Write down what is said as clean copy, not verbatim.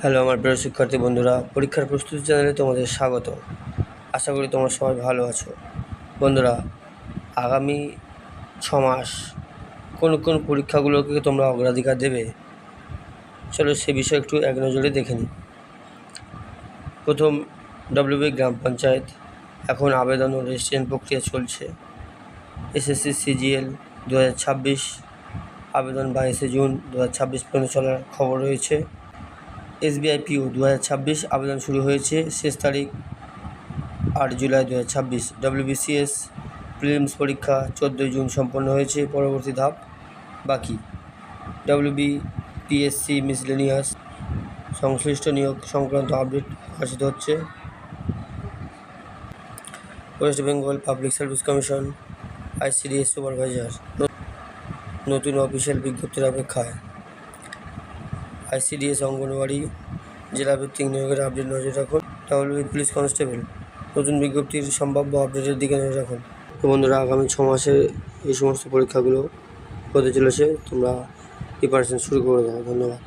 Hello আমার প্রিয় শিক্ষার্থী বন্ধুরা, পরীক্ষার প্রস্তুতি চ্যানেলে তোমাদের স্বাগত। আশা করি তোমরা সবাই ভালো আছো। বন্ধুরা, আগামী 6 মাস কোন কোন পরীক্ষাগুলোকে তোমরা অগ্রাধিকার দেবে, চলো সে বিষয়ে একটু এক নজরে দেখে নিই। প্রথম ডব্লিউবি গ্রাম পঞ্চায়েত, এখন আবেদন ও রেজিস্ট্রেশন প্রক্রিয়া চলছে। এসএসসি সিজিএল 2026 আবেদন 22 জুন 2026 পর্যন্ত চলার খবর রয়েছে। SBI PO 2026 আবেদন শুরু হয়েছে, শেষ তারিখ 8 জুলাই 2026। WBCS প্রিলিমস পরীক্ষা 14 জুন সম্পন্ন হয়েছে, পরবর্তী ধাপ বাকি। WBPSC মিসলেনিয়াস সংশ্লিষ্ট নিয়োগ সংক্রান্ত আপডেট প্রকাশিত হচ্ছে। West Bengal public service commission ICDS supervisor নতুন অফিসিয়াল বিজ্ঞপ্তির অপেক্ষায়। ICDS অঙ্গনওয়াড়ি জেলাভিত্তিক নিয়োগের আপডেট নজর রাখুন। WB পুলিশ কনস্টেবল নতুন বিজ্ঞপ্তির সম্ভাব্য আপডেটের দিকে নজর রাখুন। তো বন্ধুরা, আগামী 6 মাসে এই সমস্ত পরীক্ষাগুলো হতে চলেছে, তোমরা প্রিপারেশন শুরু করে দাও। ধন্যবাদ।